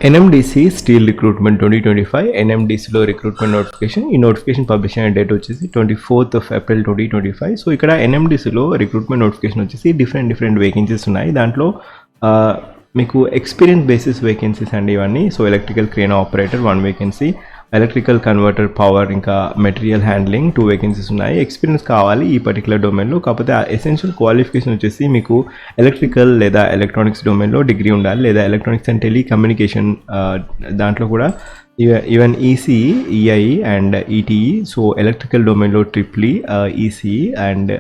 NMDC steel recruitment 2025 ఎన్ఎండిసిలో recruitment notification. ఈ notification publish అయిన డేట్ వచ్చేసి 24th of April 2025. సో ఇక్కడ ఎన్ఎండిసిలో రిక్రూట్మెంట్ నోటిఫికేషన్ వచ్చేసి డిఫరెంట్ వేకెన్సీస్ ఉన్నాయి. దాంట్లో మీకు ఎక్స్పీరియన్స్ బేసిస్ వేకెన్సీస్ అండి ఇవన్నీ. So electrical crane operator 1 vacancy, electrical converter power ఇంకా మెటీరియల్ హ్యాండ్లింగ్ 2 వేకెన్సీస్ ఉన్నాయి. ఎక్స్పీరియన్స్ కావాలి ఈ పర్టికులర్ డొమైన్లో. కాకపోతే ఎసెన్షియల్ క్వాలిఫికేషన్ వచ్చేసి మీకు ఎలక్ట్రికల్ లేదా ఎలక్ట్రానిక్స్ డొమైన్లో డిగ్రీ ఉండాలి, లేదా ఎలక్ట్రానిక్స్ అండ్ టెలికమ్యూనికేషన్ దాంట్లో కూడా even ECE, EIE and ETE. So electrical డొమైన్లో ట్రిప్లీ, ఈసీఈ అండ్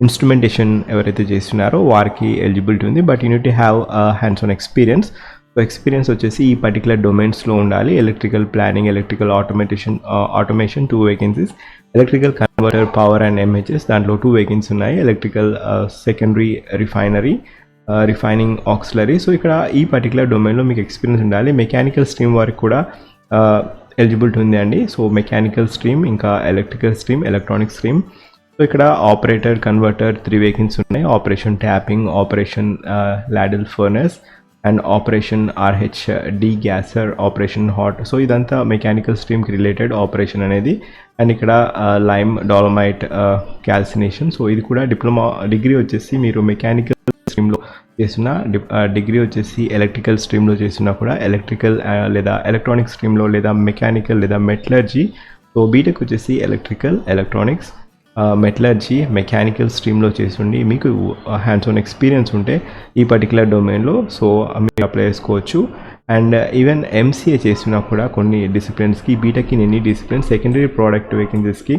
ఇన్స్ట్రుమెంటేషన్ ఎవరైతే చేస్తున్నారో వారికి ఎలిజిబిలిటీ ఉంది. But you need have hands on experience. So experience వచ్చేసి ఈ పర్టికులర్ డొమైన్స్లో ఉండాలి. Electrical planning, electrical automation 2 vacancies, electrical converter power and MHS దాంట్లో 2 వేకెన్సీ ఉన్నాయి. Electrical secondary refining auxiliary. So ఇక్కడ ఈ పర్టికులర్ డొమైన్లో మీకు ఎక్స్పీరియన్స్ ఉండాలి. మెకానికల్ స్ట్రీమ్ వారికి కూడా ఎలిజిబిలిటీ ఉంది అండి. సో మెకానికల్ స్ట్రీమ్, ఇంకా electrical stream, electronic stream. So ఇక్కడ ఆపరేటర్ కన్వర్టర్ 3 వేకెన్సీ ఉన్నాయి. Operation tapping, operation ladle furnace and operation RH degasser, operation hot. So ఇదంతా మెకానికల్ స్ట్రీమ్కి రిలేటెడ్ ఆపరేషన్ అనేది. అండ్ ఇక్కడ లైమ్ డాలమైట్ క్యాల్సినేషన్. సో ఇది కూడా degree వచ్చేసి మీరు మెకానికల్ స్ట్రీమ్లో చేస్తున్న, డిగ్రీ వచ్చేసి ఎలక్ట్రికల్ స్ట్రీమ్లో చేస్తున్నా కూడా, ఎలక్ట్రికల్ లేదా ఎలక్ట్రానిక్ స్ట్రీమ్లో లేదా మెకానికల్ లేదా మెటలర్జీ. సో బీటెక్ వచ్చేసి ఎలక్ట్రికల్, ఎలక్ట్రానిక్స్, మెటలర్జీ, మెకానికల్ స్ట్రీమ్లో చేస్తుండి మీకు హ్యాండ్స్ ఆన్ ఎక్స్పీరియన్స్ ఉంటే ఈ పర్టికులర్ డొమైన్లో సో మీరు అప్లై చేసుకోవచ్చు. అండ్ ఈవెన్ ఎంసీఏ చేస్తున్నా కూడా కొన్ని డిసిప్లిన్స్కి, BTech in any discipline, secondary product వేకెన్సీస్కి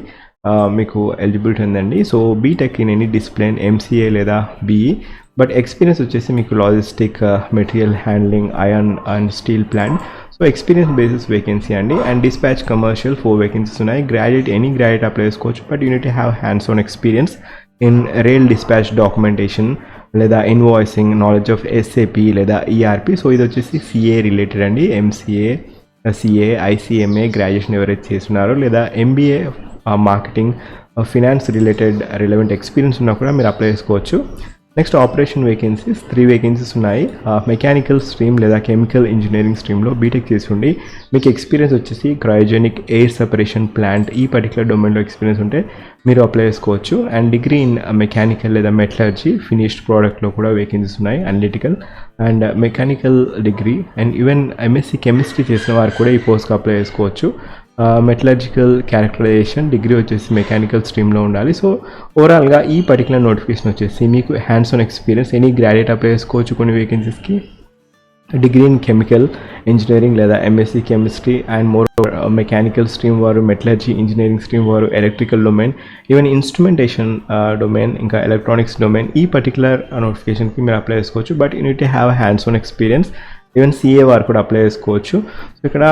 మీకు ఎలిజిబిలిటీ ఉందండి. So BTech in any discipline, MCA లేదా బీఈ. బట్ ఎక్స్పీరియన్స్ వచ్చేసి మీకు logistic, material handling, iron and steel plant. So experience basis vacancy అండి. అండ్ డిస్పాచ్ కమర్షియల్ 4 వేకెన్సీస్ ఉన్నాయి. Graduate, any graduate apply చేసుకోవచ్చు. But you need have hands on experience in rail dispatch documentation లేదా invoicing, knowledge of SAP లేదా ERP. So ఇది వచ్చేసి CA related అండి. MCA, CA, ఐసీఎంఏ graduation ఎవరైతే చేస్తున్నారో లేదా MBA marketing, finance related relevant experience ఉన్నా కూడా మీరు అప్లై చేసుకోవచ్చు. నెక్స్ట్ ఆపరేషన్ వేకెన్సీస్ 3 వేకెన్సీస్ ఉన్నాయి. మెకానికల్ స్ట్రీమ్ లేదా కెమికల్ ఇంజనీరింగ్ స్ట్రీమ్లో బీటెక్ చేసి ఉండి మీకు ఎక్స్పీరియన్స్ వచ్చేసి క్రయోజెనిక్ ఎయిర్ సెపరేషన్ ప్లాంట్ ఈ పర్టికులర్ డొమైన్లో ఎక్స్పీరియన్స్ ఉంటే మీరు అప్లై చేసుకోవచ్చు. అండ్ డిగ్రీ ఇన్ మెకానికల్ లేదా మెటలర్జీ, ఫినిష్డ్ ప్రోడక్ట్లో కూడా వేకెన్సీస్ ఉన్నాయి. Analytical and mechanical degree and even MSc chemistry చేసిన వారు కూడా ఈ పోస్ట్కి అప్లై చేసుకోవచ్చు. మెటలర్జికల్ క్యారెక్టరైజేషన్ డిగ్రీ వచ్చేసి మెకానికల్ స్ట్రీమ్లో ఉండాలి. సో ఓవరాల్గా ఈ పర్టికులర్ నోటిఫికేషన్ వచ్చేసి మీకు hands on experience any graduate apply చేసుకోవచ్చు కొన్ని వేకెన్సీస్కి. డిగ్రీ ఇన్ కెమికల్ ఇంజనీరింగ్ లేదా MSc chemistry and more mechanical stream వారు, మెటలర్జీ ఇంజనీరింగ్ స్ట్రీమ్ వారు, electrical domain, even instrumentation domain, ఇంకా ఎలక్ట్రానిక్స్ డొమైన్ ఈ పర్టికులర్ నోటిఫికేషన్కి మీరు అప్లై చేసుకోవచ్చు. But you need have hands on experience. Even CA వారు కూడా అప్లై చేసుకోవచ్చు. సో ఇక్కడ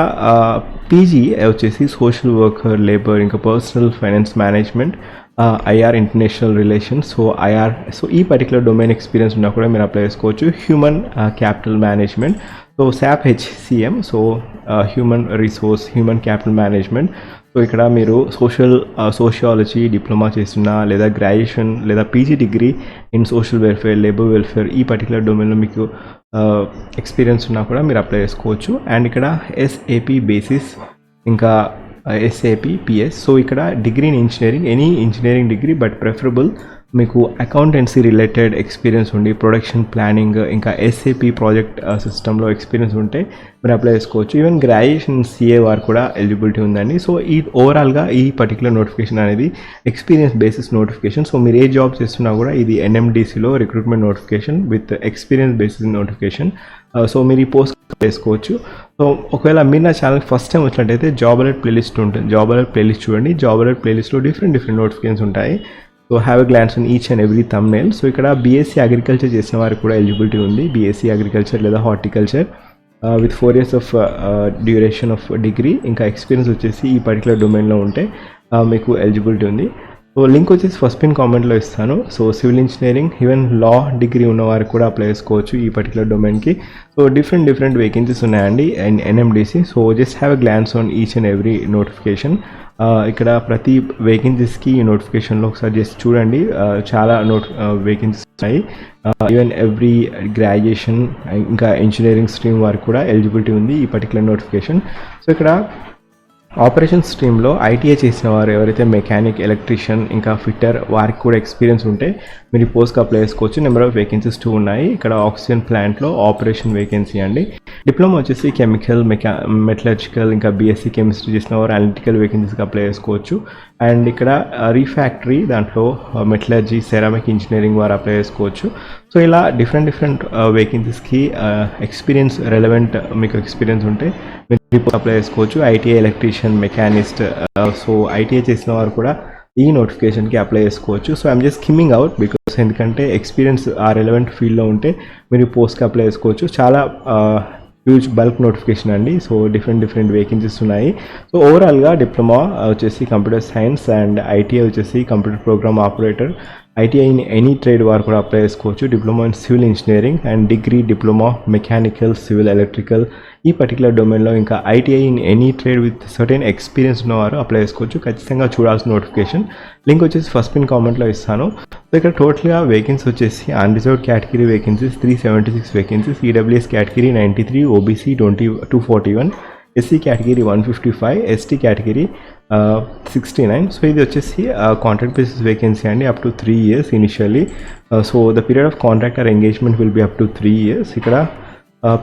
పీజీ వచ్చేసి సోషల్ వర్కర్, లేబర్, ఇంకా personal finance management, IR international relations. So IR, so ఈ పర్టికులర్ డొమైన్ ఎక్స్పీరియన్స్ ఉన్నా కూడా మీరు అప్లై చేసుకోవచ్చు. Human capital management, so SAP HCM, so human resource, human capital management. So ఇక్కడ మీరు సోషియాలజీ డిప్లొమా చేస్తున్నా లేదా గ్రాడ్యుయేషన్ లేదా PG degree in social welfare, labour welfare ఈ పర్టికులర్ డొమైన్లో మీకు ఎక్స్పీరియన్స్ ఉన్నా కూడా మీరు అప్లై చేసుకోవచ్చు. అండ్ ఇక్కడ ఎస్ఏపి బేసిస్, ఇంకా ఎస్ఏపి పిఎస్. సో ఇక్కడ degree in engineering, any engineering degree but preferable మీకు అకౌంటెన్సీ రిలేటెడ్ ఎక్స్పీరియన్స్ ఉండి, ప్రొడక్షన్ ప్లానింగ్ ఇంకా ఎస్ఏపి ప్రాజెక్ట్ సిస్టంలో ఎక్స్పీరియన్స్ ఉంటే మీరు అప్లై చేసుకోవచ్చు. ఈవెన్ గ్రాడ్యుయేషన్ సిఏ వారు కూడా ఎలిజిబిలిటీ ఉందండి. సో ఈ ఓవరాల్గా ఈ పర్టికులర్ నోటిఫికేషన్ అనేది ఎక్స్పీరియన్స్ బేసిస్ నోటిఫికేషన్. సో మీరు ఏ జాబ్ చేస్తున్నా కూడా ఇది ఎన్ఎండిసిలో recruitment notification with experience basis notification. So మీరు ఈ పోస్ట్ వేసుకోవచ్చు. సో ఒకవేళ మీరు నా ఛానల్ ఫస్ట్ టైం వచ్చినట్టయితే జాబ్ అలర్ట్ ప్లేలిస్ట్ ఉంటుంది, జాబ్ అలర్ట్ ప్లేలిస్ట్ చూడండి. జాబ్ అలర్ట్ ప్లేలిస్ట్లో డిఫరెంట్ నోటిఫికేషన్స్ ఉంటాయి. So have a glance on each and every thumbnail. So ఇక్కడ బీఎస్సీ అగ్రికల్చర్ చేసిన వారికి కూడా ఎలిజిబిలిటీ ఉంది. బీఎస్సీ అగ్రికల్చర్ లేదా horticulture with 4 years of duration of degree, ఇంకా ఎక్స్పీరియన్స్ వచ్చేసి ఈ పర్టికులర్ డొమైన్లో ఉంటే మీకు ఎలిజిబిలిటీ ఉంది. సో లింక్ వచ్చేసి ఫస్ట్ పిన్ కామెంట్లో ఇస్తాను. So civil engineering, even law degree ఉన్నవారు కూడా అప్లై చేసుకోవచ్చు ఈ పర్టికులర్ డొమైన్కి. సో డిఫరెంట్ వేకెన్సీస్ ఉన్నాయండి NMDC. So just have a glance on each and every notification. ఇక్కడ ప్రతి వేకెన్సీస్కి ఈ నోటిఫికేషన్లో ఒకసారి జస్ట్ చూడండి. చాలా వేకెన్సీస్ ఉన్నాయి. ఈవెన్ ఎవ్రీ గ్రాడ్యుయేషన్ ఇంకా ఇంజనీరింగ్ స్ట్రీమ్ వారికి కూడా ఎలిజిబిలిటీ ఉంది ఈ పర్టికులర్ నోటిఫికేషన్. సో ఇక్కడ ఆపరేషన్ స్ట్రీమ్లో ఐటీఐ చేసిన వారు ఎవరైతే మెకానిక్, ఎలక్ట్రీషియన్ ఇంకా ఫిట్టర్ వారికి కూడా ఎక్స్పీరియన్స్ ఉంటే మీరు పోస్ట్కి అప్లై చేసుకోవచ్చు. నెంబర్ ఆఫ్ వేకెన్సీస్ 2 ఉన్నాయి. ఇక్కడ ఆక్సిజన్ ప్లాంట్లో ఆపరేషన్ వేకెన్సీ అండి. డిప్లొమా వచ్చేసి కెమికల్, మెటలర్జికల్ ఇంకా బీఎస్సీ కెమిస్ట్రీ చేసిన వారు అనలిటికల్ వేకెన్సీస్కి అప్లై చేసుకోవచ్చు. అండ్ ఇక్కడ రీఫ్యాక్టరీ దాంట్లో మెటలర్జీ, సెరామిక్ ఇంజనీరింగ్ వారు అప్లై చేసుకోవచ్చు. సో ఇలా డిఫరెంట్ వేకెన్సీస్కి ఎక్స్పీరియన్స్ రెలవెంట్ మీకు ఎక్స్పీరియన్స్ ఉంటే మీరు అప్లై చేసుకోవచ్చు. ITI, electrician, machinist, so ITI చేసిన వారు కూడా ఈ నోటిఫికేషన్కి అప్లై చేసుకోవచ్చు. So I'm just skimming out because ఎందుకంటే ఎక్స్పీరియన్స్ ఆ రెలవెంట్ ఫీల్డ్లో ఉంటే మీరు పోస్ట్కి అప్లై చేసుకోవచ్చు. చాలా హ్యూజ్ బల్క్ నోటిఫికేషన్ అండి. సో డిఫరెంట్ వేకెన్సీస్ ఉన్నాయి. సో ఓవరాల్గా డిప్లొమా వచ్చేసి కంప్యూటర్ సైన్స్ అండ్ ఐటీఐ వచ్చేసి computer program operator, ITI in any trade వారు కూడా అప్లై చేసుకోవచ్చు. Diploma in civil engineering and degree diploma mechanical, civil, electrical ఈ పర్టికులర్ డొమైన్లో ఇంకా ITI in any trade with certain experience ఉన్నవారు apply చేసుకోవచ్చు. ఖచ్చితంగా చూడాల్సిన నోటిఫికేషన్. లింక్ వచ్చేసి ఫస్ట్ పిన్ కామెంట్లో ఇస్తాను. సో ఇక్కడ టోటల్గా వేకెన్సీ వచ్చేసి unreserved category vacancies 376 vacancies, EWS category 93, OBC 241, SC category 155, ST category 69. So ఇది వచ్చేసి కాంట్రాక్ట్ బేసిస్ వేకెన్సీ అండి, up to 3 years initially. So the period of contract are engagement will be up to 3 years. ఇక్కడ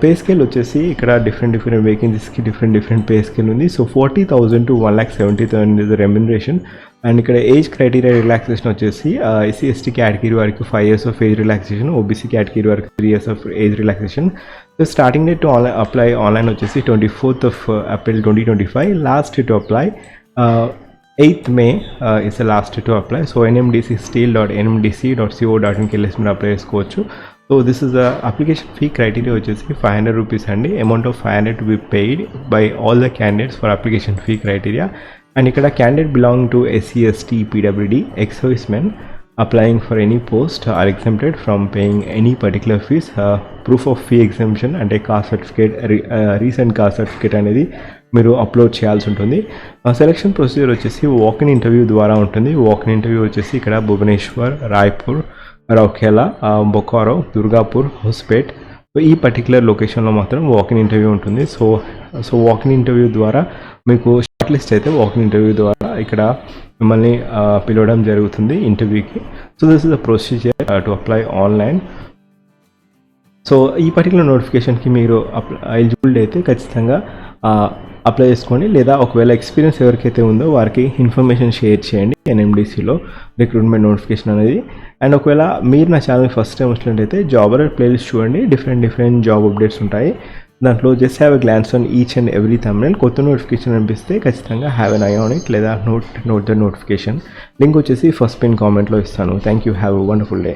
pay scale వచ్చేసి ఇక్కడ different వేకెన్సీస్కి different pay scale ఉంది. So 40,000 to 1,70,000 is the remuneration. And ఇక్కడ age criteria relaxation వచ్చేసి SC ST category వారికి 5 years of age relaxation, OBC category వారికి 3 years of age relaxation. So starting date to apply online వచ్చేసి 24th of April 2025. Last to apply 8th May is the last to apply. So nmdcsteel.nmdc.co.in వెళ్ళేసి మీరు apply చేసుకోవచ్చు. So this is the application fee criteria వచ్చేసి 500 rupees అండి. Amount of 500 to be paid by all the candidates for application fee criteria. And ఇక్కడ candidate belong to SC, ST, PWD, ex-service men applying for any post are exempted from paying any particular fees. Proof of fee exemption అంటే cost certificate, recent cost certificate అనేది మీరు upload చేయాల్సి ఉంటుంది. Selection procedure వచ్చేసి walk-in interview ద్వారా ఉంటుంది. Walk-in interview వచ్చేసి ఇక్కడ భువనేశ్వర్, రాయ్పూర్, రౌర్కెలా, బొకారో, దుర్గాపూర్, హోస్పేట్ ఈ పర్టికులర్ లొకేషన్లో మాత్రం వాక్-ఇన్ ఇంటర్వ్యూ ఉంటుంది. సో వాక్-ఇన్ ఇంటర్వ్యూ ద్వారా మీకు షార్ట్ లిస్ట్ అయితే వాక్-ఇన్ ఇంటర్వ్యూ ద్వారా ఇక్కడ మిమ్మల్ని పిలవడం జరుగుతుంది ఇంటర్వ్యూకి. So this is the procedure to apply online. So ఈ పర్టికులర్ నోటిఫికేషన్కి మీరు ఎలిజిబుల్ అయితే ఖచ్చితంగా అప్లై చేసుకోండి. లేదా ఒకవేళ ఎక్స్పీరియన్స్ ఎవరికైతే ఉందో వారికి ఇన్ఫర్మేషన్ షేర్ చేయండి ఎన్ఎండిసిలో రిక్రూట్మెంట్ నోటిఫికేషన్ అనేది. అండ్ ఒకవేళ మీరు నా ఛానల్ ఫస్ట్ టైం వచ్చినట్టయితే జాబ్ అలర్ట్ ప్లేలిస్ట్ చూడండి. డిఫరెంట్ జాబ్ అప్డేట్స్ ఉంటాయి. దాంట్లో just have a glance on each and every thumbnail. కొత్త నోటిఫికేషన్ అనిపిస్తే ఖచ్చితంగా have N I on it లేదా నోట్ ద నోటిఫికేషన్. లింక్ వచ్చేసి ఫస్ట్ పిన్ కామెంట్లో ఇస్తాను. Thank you. Have a wonderful day.